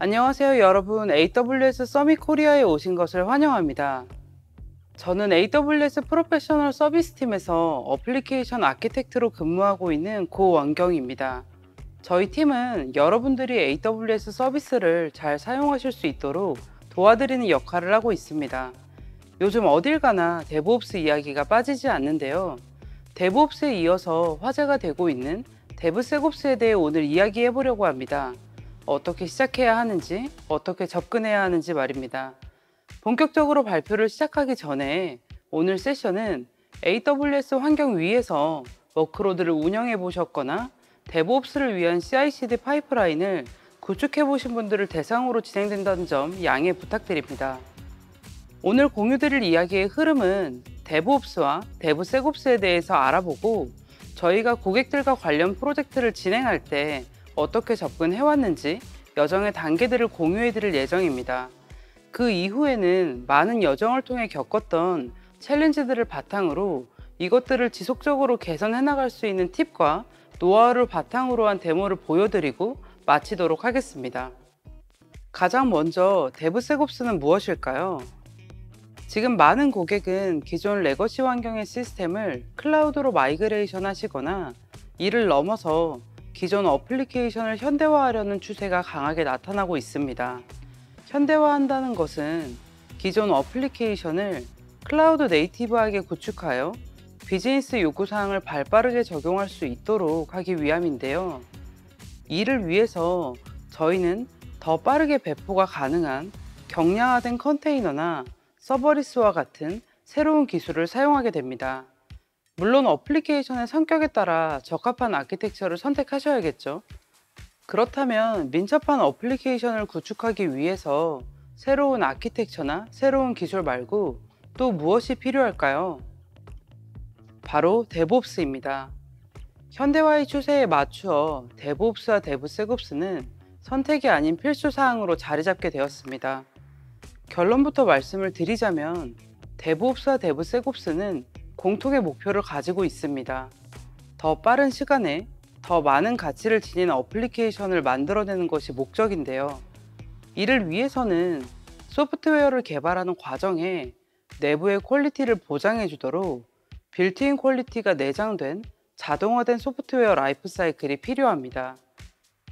안녕하세요, 여러분. AWS 서밋 코리아에 오신 것을 환영합니다. 저는 AWS 프로페셔널 서비스 팀에서 어플리케이션 아키텍트로 근무하고 있는 고원경입니다. 저희 팀은 여러분들이 AWS 서비스를 잘 사용하실 수 있도록 도와드리는 역할을 하고 있습니다. 요즘 어딜 가나 데브옵스 이야기가 빠지지 않는데요. 데브옵스에 이어서 화제가 되고 있는 데브세곱스에 대해 오늘 이야기해 보려고 합니다. 어떻게 시작해야 하는지, 어떻게 접근해야 하는지 말입니다. 본격적으로 발표를 시작하기 전에 오늘 세션은 AWS 환경 위에서 워크로드를 운영해 보셨거나 데브옵스를 위한 CI/CD 파이프라인을 구축해 보신 분들을 대상으로 진행된다는 점 양해 부탁드립니다. 오늘 공유드릴 이야기의 흐름은 데브옵스와 데브세곱스에 대해서 알아보고 저희가 고객들과 관련 프로젝트를 진행할 때 어떻게 접근해왔는지 여정의 단계들을 공유해드릴 예정입니다. 그 이후에는 많은 여정을 통해 겪었던 챌린지들을 바탕으로 이것들을 지속적으로 개선해 나갈 수 있는 팁과 노하우를 바탕으로 한 데모를 보여드리고 마치도록 하겠습니다. 가장 먼저 데브세곱스는 무엇일까요? 지금 많은 고객은 기존 레거시 환경의 시스템을 클라우드로 마이그레이션 하시거나 이를 넘어서 기존 어플리케이션을 현대화하려는 추세가 강하게 나타나고 있습니다. 현대화한다는 것은 기존 어플리케이션을 클라우드 네이티브하게 구축하여 비즈니스 요구사항을 발빠르게 적용할 수 있도록 하기 위함인데요. 이를 위해서 저희는 더 빠르게 배포가 가능한 경량화된 컨테이너나 서버리스와 같은 새로운 기술을 사용하게 됩니다. 물론 어플리케이션의 성격에 따라 적합한 아키텍처를 선택하셔야겠죠. 그렇다면 민첩한 어플리케이션을 구축하기 위해서 새로운 아키텍처나 새로운 기술 말고 또 무엇이 필요할까요? 바로 데브옵스입니다. 현대화의 추세에 맞추어 데브옵스와 데브세곱스는 선택이 아닌 필수 사항으로 자리 잡게 되었습니다. 결론부터 말씀을 드리자면 데브옵스와 데브세곱스는 공통의 목표를 가지고 있습니다. 더 빠른 시간에 더 많은 가치를 지닌 어플리케이션을 만들어내는 것이 목적인데요. 이를 위해서는 소프트웨어를 개발하는 과정에 내부의 퀄리티를 보장해 주도록 빌트인 퀄리티가 내장된 자동화된 소프트웨어 라이프 사이클이 필요합니다.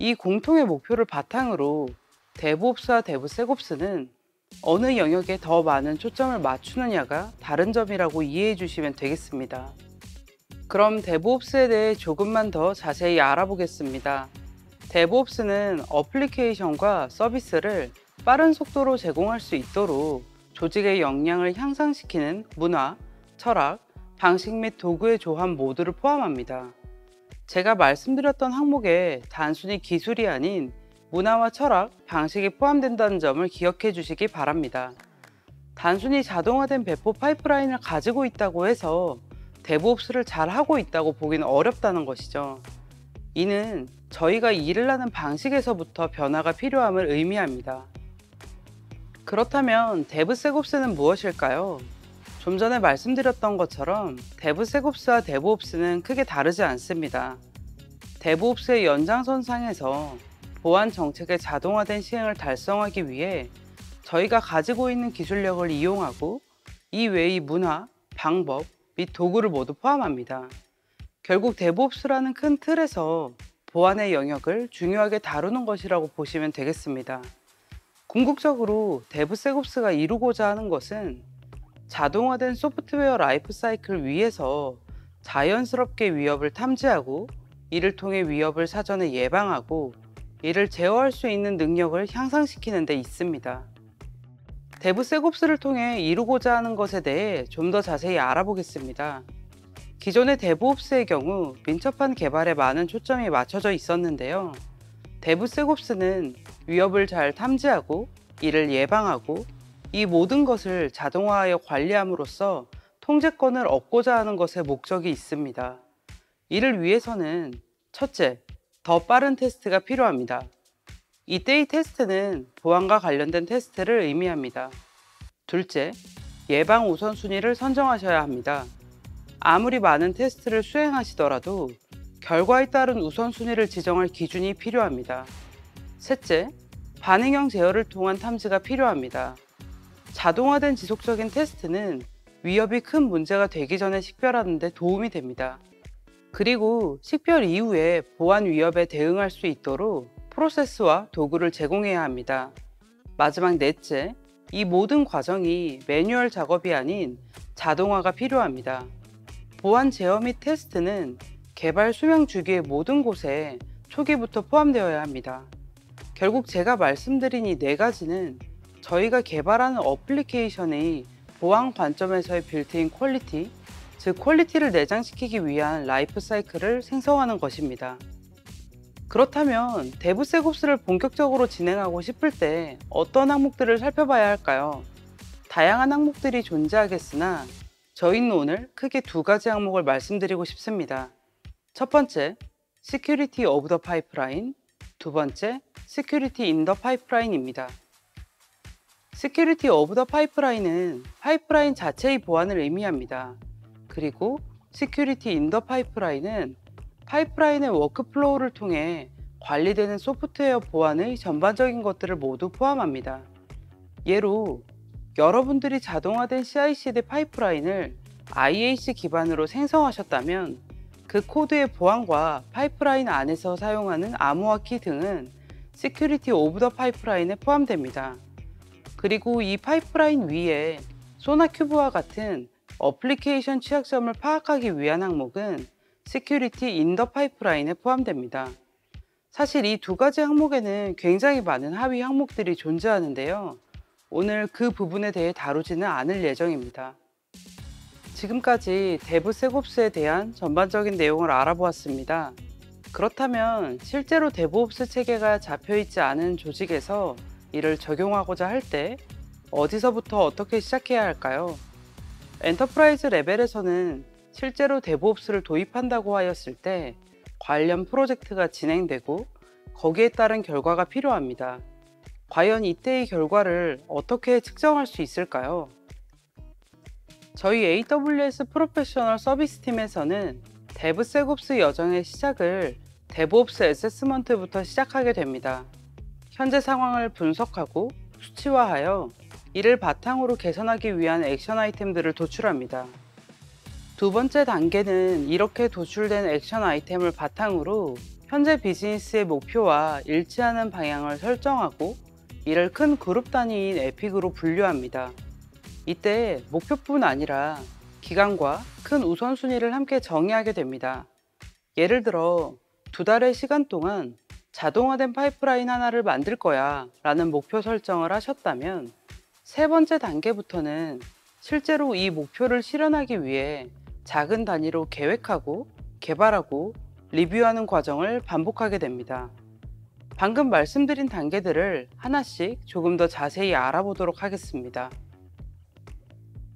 이 공통의 목표를 바탕으로 데브옵스와 데브세곱스는 어느 영역에 더 많은 초점을 맞추느냐가 다른 점이라고 이해해 주시면 되겠습니다. 그럼 데브옵스에 대해 조금만 더 자세히 알아보겠습니다. 데브옵스는 어플리케이션과 서비스를 빠른 속도로 제공할 수 있도록 조직의 역량을 향상시키는 문화, 철학, 방식 및 도구의 조합 모두를 포함합니다. 제가 말씀드렸던 항목에 단순히 기술이 아닌 문화와 철학, 방식이 포함된다는 점을 기억해 주시기 바랍니다. 단순히 자동화된 배포 파이프라인을 가지고 있다고 해서 데브옵스를 잘 하고 있다고 보기는 어렵다는 것이죠. 이는 저희가 일을 하는 방식에서부터 변화가 필요함을 의미합니다. 그렇다면 데브세곱스는 무엇일까요? 좀 전에 말씀드렸던 것처럼 데브세곱스와 데브옵스는 크게 다르지 않습니다. 데브옵스의 연장선상에서 보안 정책의 자동화된 시행을 달성하기 위해 저희가 가지고 있는 기술력을 이용하고 이 외의 문화, 방법 및 도구를 모두 포함합니다. 결국 데브옵스라는 큰 틀에서 보안의 영역을 중요하게 다루는 것이라고 보시면 되겠습니다. 궁극적으로 데브세곱스가 이루고자 하는 것은 자동화된 소프트웨어 라이프 사이클 위에서 자연스럽게 위협을 탐지하고 이를 통해 위협을 사전에 예방하고 이를 제어할 수 있는 능력을 향상시키는 데 있습니다. 데브세곱스를 통해 이루고자 하는 것에 대해 좀 더 자세히 알아보겠습니다. 기존의 데브옵스의 경우 민첩한 개발에 많은 초점이 맞춰져 있었는데요. 데브세곱스는 위협을 잘 탐지하고 이를 예방하고 이 모든 것을 자동화하여 관리함으로써 통제권을 얻고자 하는 것에 목적이 있습니다. 이를 위해서는 첫째, 더 빠른 테스트가 필요합니다. 이때의 테스트는 보안과 관련된 테스트를 의미합니다. 둘째, 예방 우선순위를 선정하셔야 합니다. 아무리 많은 테스트를 수행하시더라도 결과에 따른 우선순위를 지정할 기준이 필요합니다. 셋째, 반응형 제어를 통한 탐지가 필요합니다. 자동화된 지속적인 테스트는 위협이 큰 문제가 되기 전에 식별하는 데 도움이 됩니다. 그리고 식별 이후에 보안 위협에 대응할 수 있도록 프로세스와 도구를 제공해야 합니다. 마지막 넷째, 이 모든 과정이 매뉴얼 작업이 아닌 자동화가 필요합니다. 보안 제어 및 테스트는 개발 수명 주기의 모든 곳에 초기부터 포함되어야 합니다. 결국 제가 말씀드린 이 네 가지는 저희가 개발하는 어플리케이션의 보안 관점에서의 빌트인 퀄리티, 즉 퀄리티를 내장시키기 위한 라이프 사이클을 생성하는 것입니다. 그렇다면 데브세곱스를 본격적으로 진행하고 싶을 때 어떤 항목들을 살펴봐야 할까요? 다양한 항목들이 존재하겠으나 저희는 오늘 크게 두 가지 항목을 말씀드리고 싶습니다. 첫 번째, Security of the Pipeline, 두 번째, Security in the Pipeline입니다. Security of the Pipeline은 파이프라인 자체의 보안을 의미합니다. 그리고 Security in the Pipeline은 파이프라인의 워크플로우를 통해 관리되는 소프트웨어 보안의 전반적인 것들을 모두 포함합니다. 예로 여러분들이 자동화된 CI/CD 파이프라인을 IAC 기반으로 생성하셨다면 그 코드의 보안과 파이프라인 안에서 사용하는 암호화키 등은 Security of the Pipeline에 포함됩니다. 그리고 이 파이프라인 위에 소나큐브와 같은 어플리케이션 취약점을 파악하기 위한 항목은 Security in the Pipeline에 포함됩니다. 사실 이 두 가지 항목에는 굉장히 많은 하위 항목들이 존재하는데요. 오늘 그 부분에 대해 다루지는 않을 예정입니다. 지금까지 데브세곱스에 대한 전반적인 내용을 알아보았습니다. 그렇다면 실제로 데브옵스 체계가 잡혀있지 않은 조직에서 이를 적용하고자 할 때 어디서부터 어떻게 시작해야 할까요? 엔터프라이즈 레벨에서는 실제로 데브옵스를 도입한다고 하였을 때 관련 프로젝트가 진행되고 거기에 따른 결과가 필요합니다. 과연 이때의 결과를 어떻게 측정할 수 있을까요? 저희 AWS 프로페셔널 서비스 팀에서는 데브세곱스 여정의 시작을 데브옵스 어세스먼트부터 시작하게 됩니다. 현재 상황을 분석하고 수치화하여 이를 바탕으로 개선하기 위한 액션 아이템들을 도출합니다. 두 번째 단계는 이렇게 도출된 액션 아이템을 바탕으로 현재 비즈니스의 목표와 일치하는 방향을 설정하고 이를 큰 그룹 단위인 에픽으로 분류합니다. 이때 목표뿐 아니라 기간과 큰 우선순위를 함께 정의하게 됩니다. 예를 들어 2달의 시간 동안 자동화된 파이프라인 하나를 만들 거야 라는 목표 설정을 하셨다면 세 번째 단계부터는 실제로 이 목표를 실현하기 위해 작은 단위로 계획하고 개발하고 리뷰하는 과정을 반복하게 됩니다. 방금 말씀드린 단계들을 하나씩 조금 더 자세히 알아보도록 하겠습니다.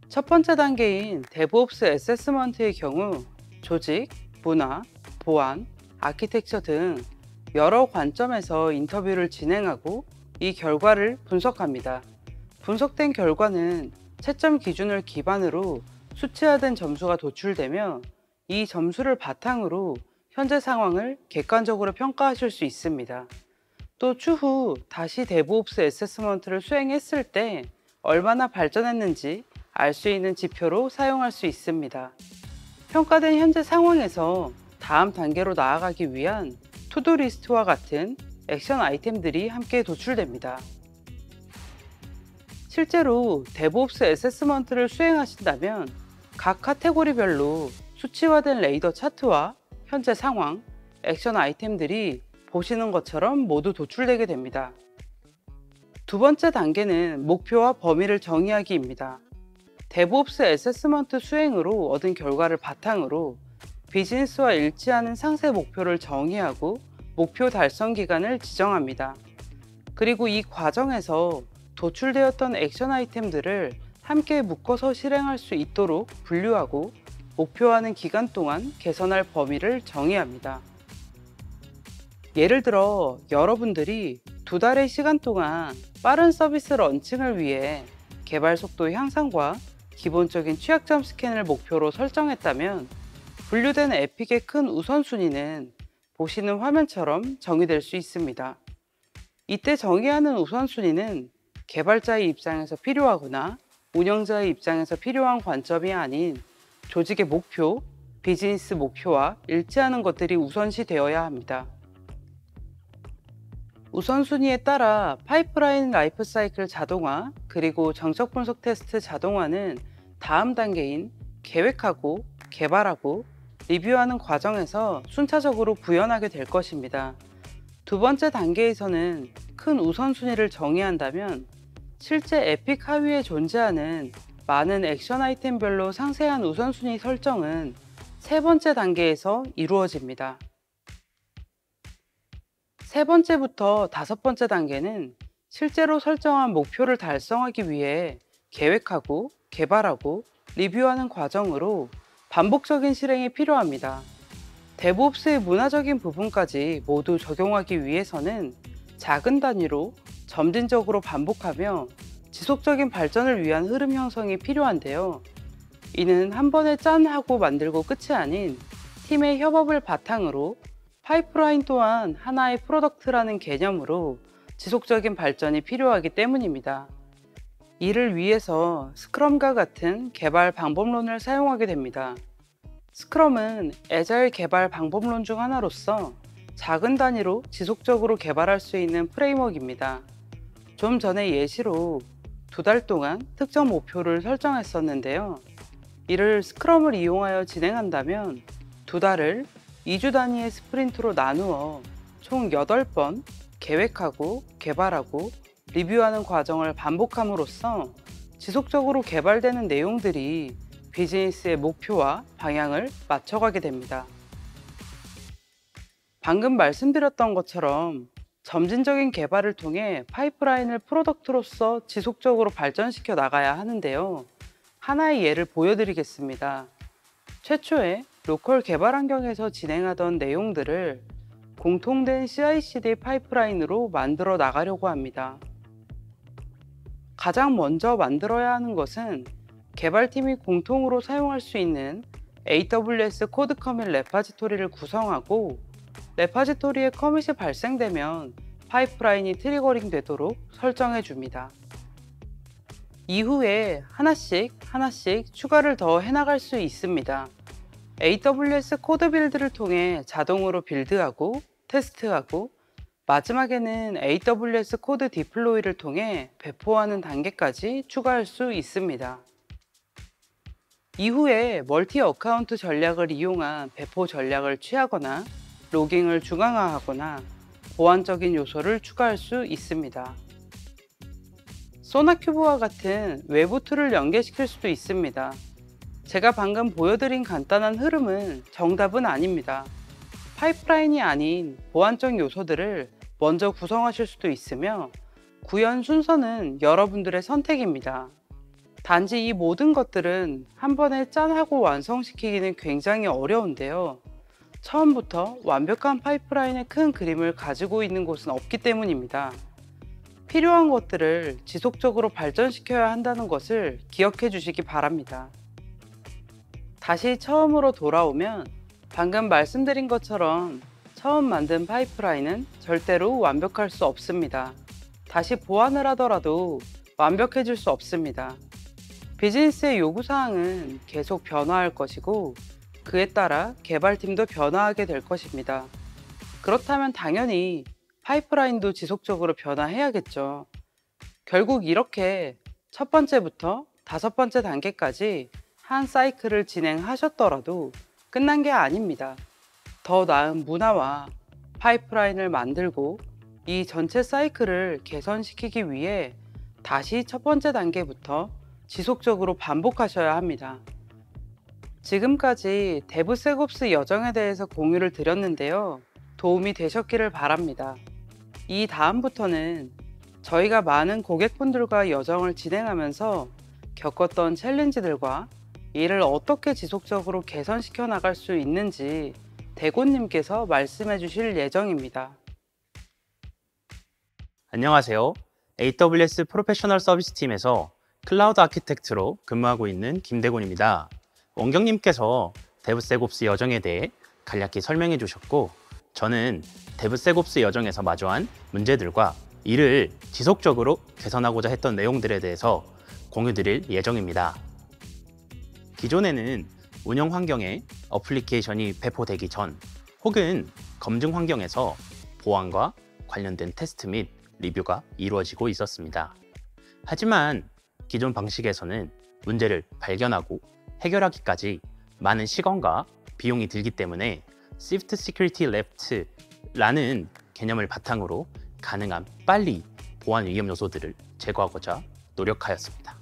첫 번째 단계인 데브옵스 어세스먼트의 경우 조직, 문화, 보안, 아키텍처 등 여러 관점에서 인터뷰를 진행하고 이 결과를 분석합니다. 분석된 결과는 채점 기준을 기반으로 수치화된 점수가 도출되며 이 점수를 바탕으로 현재 상황을 객관적으로 평가하실 수 있습니다. 또 추후 다시 데브옵스 어세스먼트를 수행했을 때 얼마나 발전했는지 알 수 있는 지표로 사용할 수 있습니다. 평가된 현재 상황에서 다음 단계로 나아가기 위한 투두 리스트와 같은 액션 아이템들이 함께 도출됩니다. 실제로 데브옵스 어세스먼트를 수행하신다면 각 카테고리별로 수치화된 레이더 차트와 현재 상황, 액션 아이템들이 보시는 것처럼 모두 도출되게 됩니다. 두 번째 단계는 목표와 범위를 정의하기입니다. 데브옵스 어세스먼트 수행으로 얻은 결과를 바탕으로 비즈니스와 일치하는 상세 목표를 정의하고 목표 달성 기간을 지정합니다. 그리고 이 과정에서 도출되었던 액션 아이템들을 함께 묶어서 실행할 수 있도록 분류하고 목표하는 기간 동안 개선할 범위를 정의합니다. 예를 들어 여러분들이 2달의 시간 동안 빠른 서비스 런칭을 위해 개발 속도 향상과 기본적인 취약점 스캔을 목표로 설정했다면 분류된 에픽의 큰 우선순위는 보시는 화면처럼 정의될 수 있습니다. 이때 정의하는 우선순위는 개발자의 입장에서 필요하거나 운영자의 입장에서 필요한 관점이 아닌 조직의 목표, 비즈니스 목표와 일치하는 것들이 우선시 되어야 합니다. 우선순위에 따라 파이프라인 라이프 사이클 자동화 그리고 정적 분석 테스트 자동화는 다음 단계인 계획하고 개발하고 리뷰하는 과정에서 순차적으로 구현하게 될 것입니다. 두 번째 단계에서는 큰 우선순위를 정의한다면 실제 에픽 하위에 존재하는 많은 액션 아이템별로 상세한 우선순위 설정은 세 번째 단계에서 이루어집니다. 세 번째부터 다섯 번째 단계는 실제로 설정한 목표를 달성하기 위해 계획하고 개발하고 리뷰하는 과정으로 반복적인 실행이 필요합니다. 데브옵스의 문화적인 부분까지 모두 적용하기 위해서는 작은 단위로 점진적으로 반복하며 지속적인 발전을 위한 흐름 형성이 필요한데요. 이는 한 번에 짠 하고 만들고 끝이 아닌 팀의 협업을 바탕으로 파이프라인 또한 하나의 프로덕트라는 개념으로 지속적인 발전이 필요하기 때문입니다. 이를 위해서 스크럼과 같은 개발 방법론을 사용하게 됩니다. 스크럼은 애자일 개발 방법론 중 하나로서 작은 단위로 지속적으로 개발할 수 있는 프레임워크입니다. 좀 전에 예시로 2달 동안 특정 목표를 설정했었는데요. 이를 스크럼을 이용하여 진행한다면 2달을 2주 단위의 스프린트로 나누어 총 8번 계획하고 개발하고 리뷰하는 과정을 반복함으로써 지속적으로 개발되는 내용들이 비즈니스의 목표와 방향을 맞춰가게 됩니다. 방금 말씀드렸던 것처럼 점진적인 개발을 통해 파이프라인을 프로덕트로서 지속적으로 발전시켜 나가야 하는데요. 하나의 예를 보여드리겠습니다. 최초에 로컬 개발 환경에서 진행하던 내용들을 공통된 CI/CD 파이프라인으로 만들어 나가려고 합니다. 가장 먼저 만들어야 하는 것은 개발팀이 공통으로 사용할 수 있는 AWS 코드 커밋 레파지토리를 구성하고 레파지토리에 커밋이 발생되면 파이프라인이 트리거링 되도록 설정해 줍니다. 이후에 하나씩 추가를 더 해나갈 수 있습니다. AWS 코드 빌드를 통해 자동으로 빌드하고 테스트하고 마지막에는 AWS 코드 디플로이를 통해 배포하는 단계까지 추가할 수 있습니다. 이후에 멀티 어카운트 전략을 이용한 배포 전략을 취하거나 로깅을 중앙화하거나 보안적인 요소를 추가할 수 있습니다. 소나큐브와 같은 외부 툴을 연계시킬 수도 있습니다. 제가 방금 보여드린 간단한 흐름은 정답은 아닙니다. 파이프라인이 아닌 보안적 요소들을 먼저 구성하실 수도 있으며 구현 순서는 여러분들의 선택입니다. 단지 이 모든 것들은 한 번에 짠하고 완성시키기는 굉장히 어려운데요. 처음부터 완벽한 파이프라인의 큰 그림을 가지고 있는 곳은 없기 때문입니다. 필요한 것들을 지속적으로 발전시켜야 한다는 것을 기억해 주시기 바랍니다. 다시 처음으로 돌아오면 방금 말씀드린 것처럼 처음 만든 파이프라인은 절대로 완벽할 수 없습니다. 다시 보완을 하더라도 완벽해질 수 없습니다. 비즈니스의 요구사항은 계속 변화할 것이고 그에 따라 개발팀도 변화하게 될 것입니다. 그렇다면 당연히 파이프라인도 지속적으로 변화해야겠죠. 결국 이렇게 첫 번째부터 다섯 번째 단계까지 한 사이클을 진행하셨더라도 끝난 게 아닙니다. 더 나은 문화와 파이프라인을 만들고 이 전체 사이클을 개선시키기 위해 다시 첫 번째 단계부터 지속적으로 반복하셔야 합니다. 지금까지 데브세곱스 여정에 대해서 공유를 드렸는데요. 도움이 되셨기를 바랍니다. 이 다음부터는 저희가 많은 고객분들과 여정을 진행하면서 겪었던 챌린지들과 이를 어떻게 지속적으로 개선시켜 나갈 수 있는지 대곤님께서 말씀해 주실 예정입니다. 안녕하세요. AWS 프로페셔널 서비스 팀에서 클라우드 아키텍트로 근무하고 있는 김대곤입니다. 원경님께서 데브세곱스 여정에 대해 간략히 설명해 주셨고 저는 데브세곱스 여정에서 마주한 문제들과 이를 지속적으로 개선하고자 했던 내용들에 대해서 공유드릴 예정입니다. 기존에는 운영 환경에 어플리케이션이 배포되기 전 혹은 검증 환경에서 보안과 관련된 테스트 및 리뷰가 이루어지고 있었습니다. 하지만 기존 방식에서는 문제를 발견하고 해결하기까지 많은 시간과 비용이 들기 때문에 Shift Security Left라는 개념을 바탕으로 가능한 빨리 보안 위험 요소들을 제거하고자 노력하였습니다.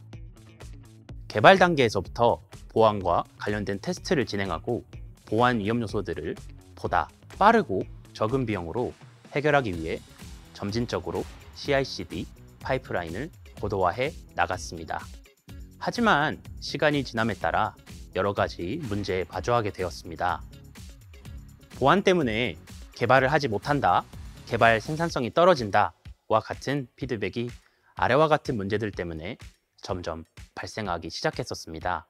개발 단계에서부터 보안과 관련된 테스트를 진행하고 보안 위험 요소들을 보다 빠르고 적은 비용으로 해결하기 위해 점진적으로 CI/CD 파이프라인을 고도화해 나갔습니다. 하지만 시간이 지남에 따라 여러 가지 문제에 마주하게 되었습니다. 보안 때문에 개발을 하지 못한다, 개발 생산성이 떨어진다 와 같은 피드백이 아래와 같은 문제들 때문에 점점 발생하기 시작했었습니다.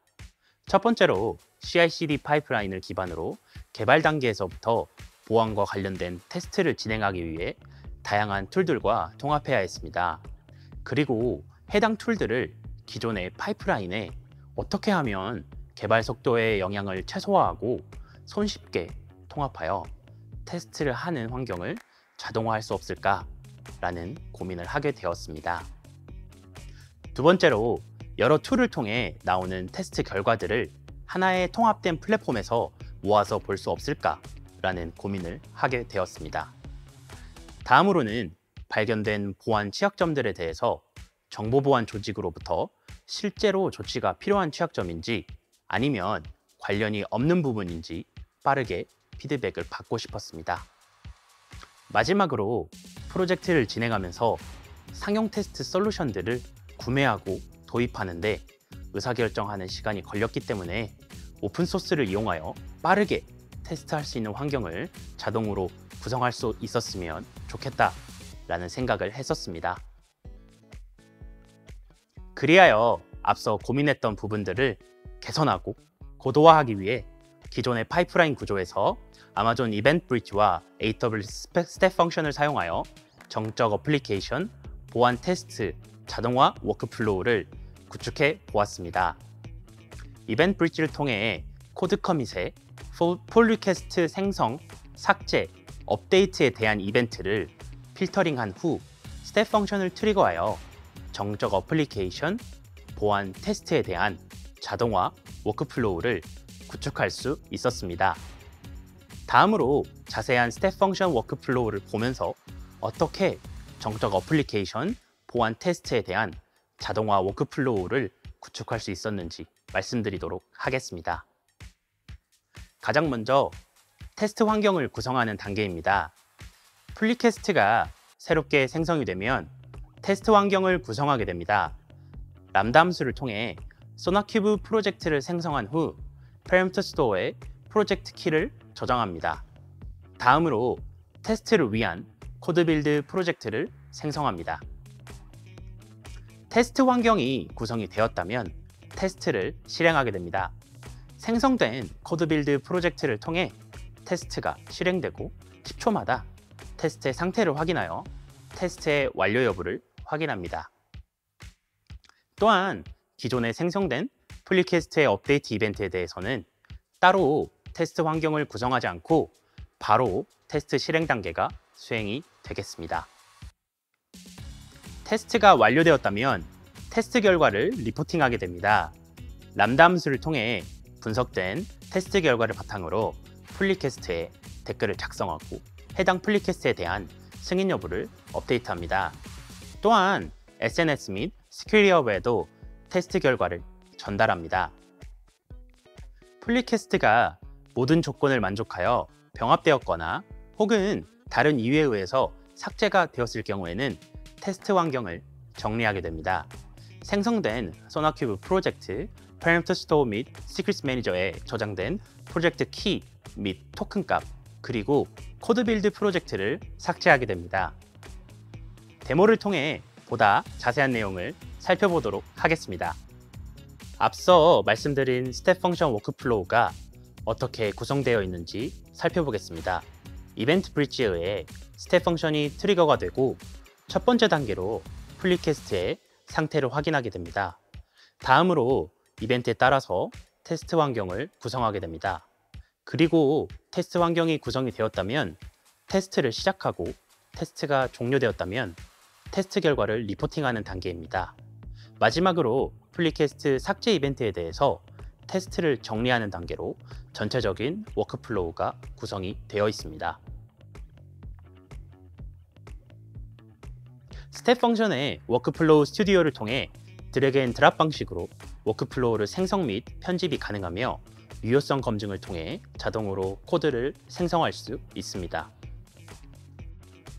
첫 번째로 CI/CD 파이프라인을 기반으로 개발 단계에서부터 보안과 관련된 테스트를 진행하기 위해 다양한 툴들과 통합해야 했습니다. 그리고 해당 툴들을 기존의 파이프라인에 어떻게 하면 개발 속도의 영향을 최소화하고 손쉽게 통합하여 테스트를 하는 환경을 자동화할 수 없을까라는 고민을 하게 되었습니다. 두 번째로 여러 툴을 통해 나오는 테스트 결과들을 하나의 통합된 플랫폼에서 모아서 볼 수 없을까라는 고민을 하게 되었습니다. 다음으로는 발견된 보안 취약점들에 대해서 정보보안 조직으로부터 실제로 조치가 필요한 취약점인지 아니면 관련이 없는 부분인지 빠르게 피드백을 받고 싶었습니다. 마지막으로 프로젝트를 진행하면서 상용 테스트 솔루션들을 구매하고 도입하는데 의사결정하는 시간이 걸렸기 때문에 오픈소스를 이용하여 빠르게 테스트할 수 있는 환경을 자동으로 구성할 수 있었으면 좋겠다라는 생각을 했었습니다. 그리하여 앞서 고민했던 부분들을 개선하고 고도화하기 위해 기존의 파이프라인 구조에서 아마존 이벤트 브릿지와 AWS 스텝 펑션을 사용하여 정적 어플리케이션, 보안 테스트, 자동화 워크플로우를 구축해 보았습니다. 이벤트 브릿지를 통해 코드 커밋에 폴 리퀘스트 생성, 삭제, 업데이트에 대한 이벤트를 필터링한 후 스텝 펑션을 트리거하여 정적 어플리케이션, 보안 테스트에 대한 자동화 워크플로우를 구축할 수 있었습니다. 다음으로 자세한 스텝 펑션 워크플로우를 보면서 어떻게 정적 어플리케이션, 보안 테스트에 대한 자동화 워크플로우를 구축할 수 있었는지 말씀드리도록 하겠습니다. 가장 먼저 테스트 환경을 구성하는 단계입니다. 풀리퀘스트가 새롭게 생성이 되면 테스트 환경을 구성하게 됩니다. 람다 함수를 통해 소나큐브 프로젝트를 생성한 후 parameter store에 프로젝트 키를 저장합니다. 다음으로 테스트를 위한 코드 빌드 프로젝트를 생성합니다. 테스트 환경이 구성이 되었다면 테스트를 실행하게 됩니다. 생성된 코드 빌드 프로젝트를 통해 테스트가 실행되고 10초마다 테스트의 상태를 확인하여 테스트의 완료 여부를 확인합니다. 또한 기존에 생성된 풀리퀘스트의 업데이트 이벤트에 대해서는 따로 테스트 환경을 구성하지 않고 바로 테스트 실행 단계가 수행이 되겠습니다. 테스트가 완료되었다면 테스트 결과를 리포팅하게 됩니다. 람다 함수를 통해 분석된 테스트 결과를 바탕으로 풀리퀘스트에 댓글을 작성하고 해당 풀리퀘스트에 대한 승인 여부를 업데이트합니다. 또한 SNS 및 시큐리티 허브에도 테스트 결과를 전달합니다. 풀리퀘스트가 모든 조건을 만족하여 병합되었거나 혹은 다른 이유에 의해서 삭제가 되었을 경우에는 테스트 환경을 정리하게 됩니다. 생성된 소나큐브 프로젝트, parameter store 및 secrets manager에 저장된 프로젝트 키 및 토큰 값, 그리고 코드 빌드 프로젝트를 삭제하게 됩니다. 데모를 통해 보다 자세한 내용을 살펴보도록 하겠습니다. 앞서 말씀드린 스텝 펑션 워크플로우가 어떻게 구성되어 있는지 살펴보겠습니다. 이벤트 브릿지에 의해 스텝 펑션이 트리거가 되고 첫 번째 단계로 플리캐스트의 상태를 확인하게 됩니다. 다음으로 이벤트에 따라서 테스트 환경을 구성하게 됩니다. 그리고 테스트 환경이 구성이 되었다면 테스트를 시작하고 테스트가 종료되었다면 테스트 결과를 리포팅하는 단계입니다. 마지막으로 플리캐스트 삭제 이벤트에 대해서 테스트를 정리하는 단계로 전체적인 워크플로우가 구성이 되어 있습니다. 스텝 펑션의 워크플로우 스튜디오를 통해 드래그 앤 드랍 방식으로 워크플로우를 생성 및 편집이 가능하며 유효성 검증을 통해 자동으로 코드를 생성할 수 있습니다.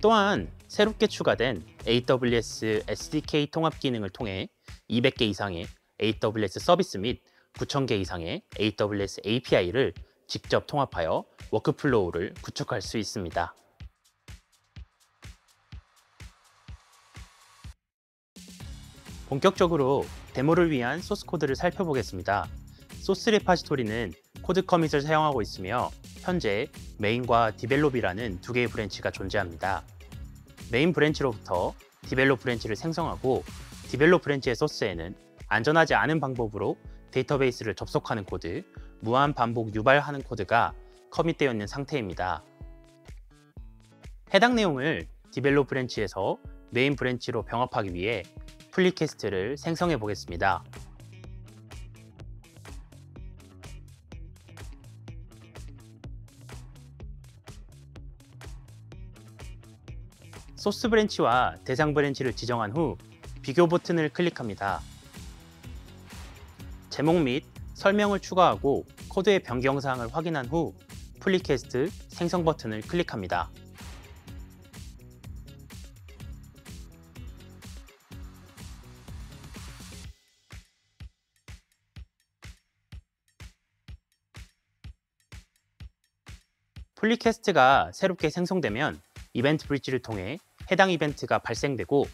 또한 새롭게 추가된 AWS SDK 통합 기능을 통해 200개 이상의 AWS 서비스 및 9,000개 이상의 AWS API를 직접 통합하여 워크플로우를 구축할 수 있습니다. 본격적으로 데모를 위한 소스 코드를 살펴보겠습니다. 소스 레파지토리는 코드 커밋을 사용하고 있으며 현재 메인과 디벨롭이라는 두 개의 브랜치가 존재합니다. 메인 브랜치로부터 디벨롭 브랜치를 생성하고 디벨롭 브랜치의 소스에는 안전하지 않은 방법으로 데이터베이스를 접속하는 코드, 무한 반복 유발하는 코드가 커밋되어 있는 상태입니다. 해당 내용을 디벨롭 브랜치에서 메인 브랜치로 병합하기 위해 플리캐스트를 생성해 보겠습니다. 소스 브랜치와 대상 브랜치를 지정한 후 비교 버튼을 클릭합니다. 제목 및 설명을 추가하고 코드의 변경 사항을 확인한 후 플리캐스트 생성 버튼을 클릭합니다. 플리캐스트가 새롭게 생성되면 이벤트 브릿지를 통해 해당 이벤트가 발생되고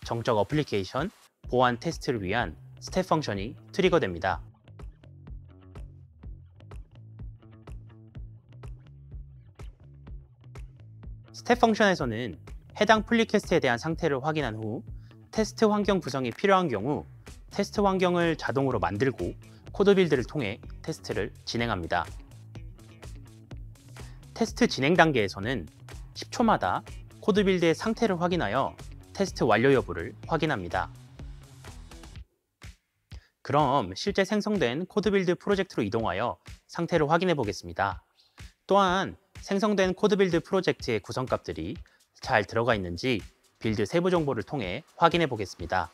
정적 어플리케이션, 보안 테스트를 위한 스텝 펑션이 트리거됩니다. 스텝 펑션에서는 해당 플리캐스트에 대한 상태를 확인한 후 테스트 환경 구성이 필요한 경우 테스트 환경을 자동으로 만들고 코드 빌드를 통해 테스트를 진행합니다. 테스트 진행 단계에서는 10초마다 코드 빌드의 상태를 확인하여 테스트 완료 여부를 확인합니다. 그럼 실제 생성된 코드 빌드 프로젝트로 이동하여 상태를 확인해 보겠습니다. 또한 생성된 코드 빌드 프로젝트의 구성값들이 잘 들어가 있는지 빌드 세부 정보를 통해 확인해 보겠습니다.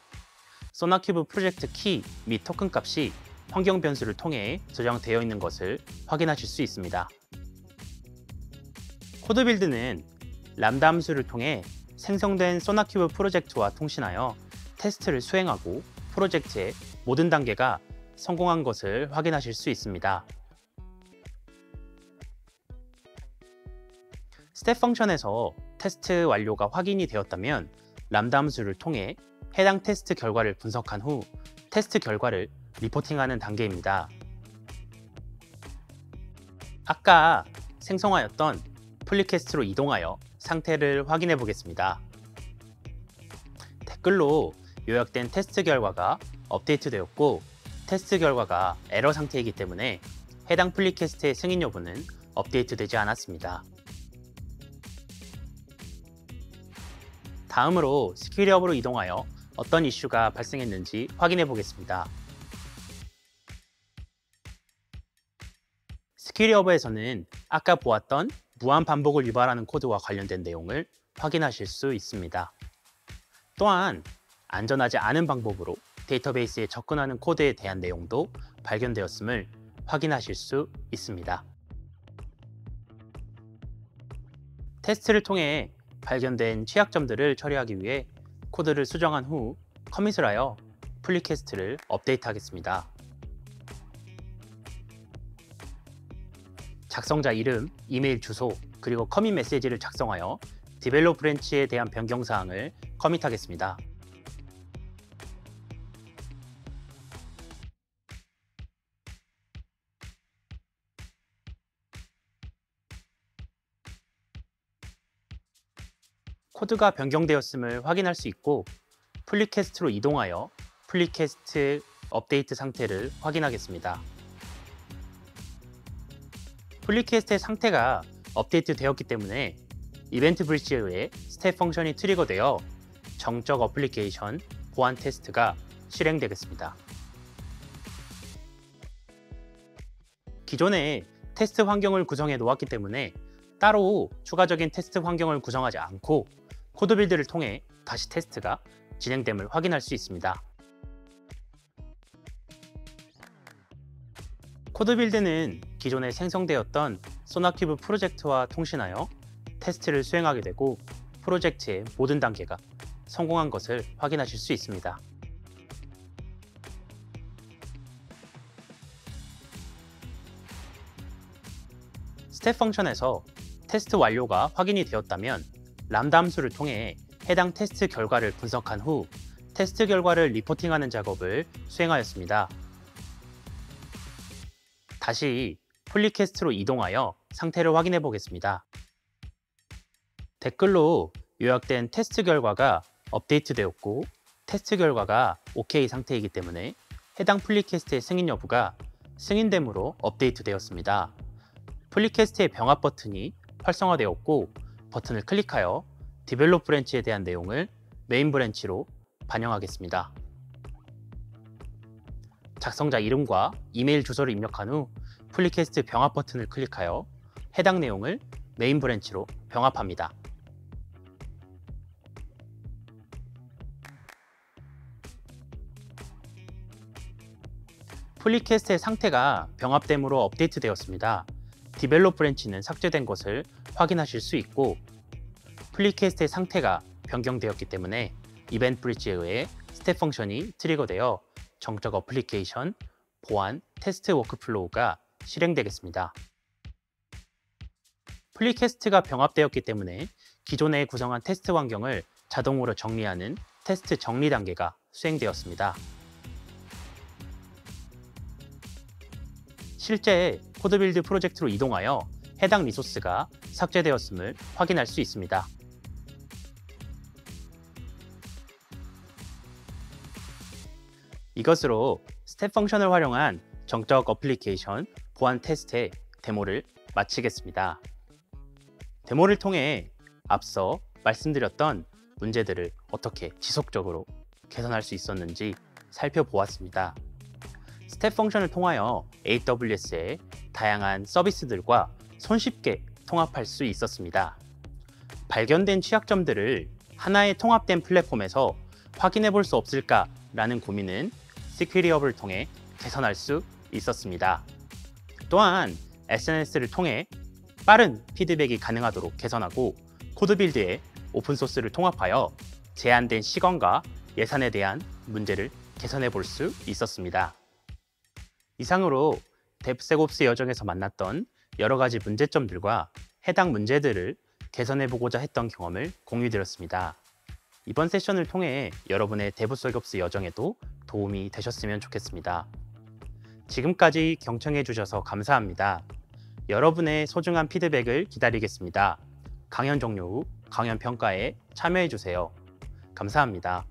소나큐브 프로젝트 키 및 토큰 값이 환경 변수를 통해 저장되어 있는 것을 확인하실 수 있습니다. 코드 빌드는 람다 함수를 통해 생성된 소나큐브 프로젝트와 통신하여 테스트를 수행하고 프로젝트의 모든 단계가 성공한 것을 확인하실 수 있습니다. 스텝 펑션에서 테스트 완료가 확인이 되었다면 람다 함수를 통해 해당 테스트 결과를 분석한 후 테스트 결과를 리포팅하는 단계입니다. 아까 생성하였던 플리캐스트로 이동하여 상태를 확인해 보겠습니다. 댓글로 요약된 테스트 결과가 업데이트 되었고 테스트 결과가 에러 상태이기 때문에 해당 플리캐스트의 승인 여부는 업데이트 되지 않았습니다. 다음으로 스큐리티 허브로 이동하여 어떤 이슈가 발생했는지 확인해 보겠습니다. 스큐리티 허브에서는 아까 보았던 무한 반복을 유발하는 코드와 관련된 내용을 확인하실 수 있습니다. 또한 안전하지 않은 방법으로 데이터베이스에 접근하는 코드에 대한 내용도 발견되었음을 확인하실 수 있습니다. 테스트를 통해 발견된 취약점들을 처리하기 위해 코드를 수정한 후 커밋을 하여 플리캐스트를 업데이트하겠습니다. 작성자 이름, 이메일 주소, 그리고 커밋 메시지를 작성하여 디벨롭 브랜치에 대한 변경 사항을 커밋하겠습니다. 코드가 변경되었음을 확인할 수 있고 플리캐스트로 이동하여 플리캐스트 업데이트 상태를 확인하겠습니다. 플리캐스트의 상태가 업데이트 되었기 때문에 이벤트 브리치에 의해 스텝 펑션이 트리거되어 정적 어플리케이션 보안 테스트가 실행되겠습니다. 기존에 테스트 환경을 구성해 놓았기 때문에 따로 추가적인 테스트 환경을 구성하지 않고 코드 빌드를 통해 다시 테스트가 진행됨을 확인할 수 있습니다. 코드 빌드는 기존에 생성되었던 소나큐브 프로젝트와 통신하여 테스트를 수행하게 되고 프로젝트의 모든 단계가 성공한 것을 확인하실 수 있습니다. 스텝 펑션에서 테스트 완료가 확인이 되었다면 람다 함수를 통해 해당 테스트 결과를 분석한 후 테스트 결과를 리포팅하는 작업을 수행하였습니다. 다시 플리캐스트로 이동하여 상태를 확인해 보겠습니다. 댓글로 요약된 테스트 결과가 업데이트되었고 테스트 결과가 OK 상태이기 때문에 해당 플리캐스트의 승인 여부가 승인됨으로 업데이트되었습니다. 플리캐스트의 병합 버튼이 활성화되었고 버튼을 클릭하여 디벨롭 브랜치에 대한 내용을 메인 브랜치로 반영하겠습니다. 작성자 이름과 이메일 주소를 입력한 후 플리캐스트 병합 버튼을 클릭하여 해당 내용을 메인 브랜치로 병합합니다. 플리캐스트의 상태가 병합됨으로 업데이트되었습니다. 디벨롭 브랜치는 삭제된 것을 확인하실 수 있고 플리캐스트의 상태가 변경되었기 때문에 이벤트 브리치에 의해 스텝 펑션이 트리거되어 정적 어플리케이션 보안 테스트 워크플로우가 실행되겠습니다. 플리캐스트가 병합되었기 때문에 기존에 구성한 테스트 환경을 자동으로 정리하는 테스트 정리 단계가 수행되었습니다. 실제 코드빌드 프로젝트로 이동하여 해당 리소스가 삭제되었음을 확인할 수 있습니다. 이것으로 스텝 펑션을 활용한 정적 어플리케이션 보안 테스트의 데모를 마치겠습니다. 데모를 통해 앞서 말씀드렸던 문제들을 어떻게 지속적으로 개선할 수 있었는지 살펴보았습니다. 스텝 펑션을 통하여 AWS의 다양한 서비스들과 손쉽게 통합할 수 있었습니다. 발견된 취약점들을 하나의 통합된 플랫폼에서 확인해 볼 수 없을까라는 고민은 시큐리업을 통해 개선할 수 있었습니다. 또한 SNS를 통해 빠른 피드백이 가능하도록 개선하고 코드빌드에 오픈소스를 통합하여 제한된 시간과 예산에 대한 문제를 개선해 볼 수 있었습니다. 이상으로 뎁스եկ옵스 여정에서 만났던 여러 가지 문제점들과 해당 문제들을 개선해 보고자 했던 경험을 공유드렸습니다. 이번 세션을 통해 여러분의 뎁스եկ옵스 여정에도 도움이 되셨으면 좋겠습니다. 지금까지 경청해 주셔서 감사합니다. 여러분의 소중한 피드백을 기다리겠습니다. 강연 종료 후 강연 평가에 참여해 주세요. 감사합니다.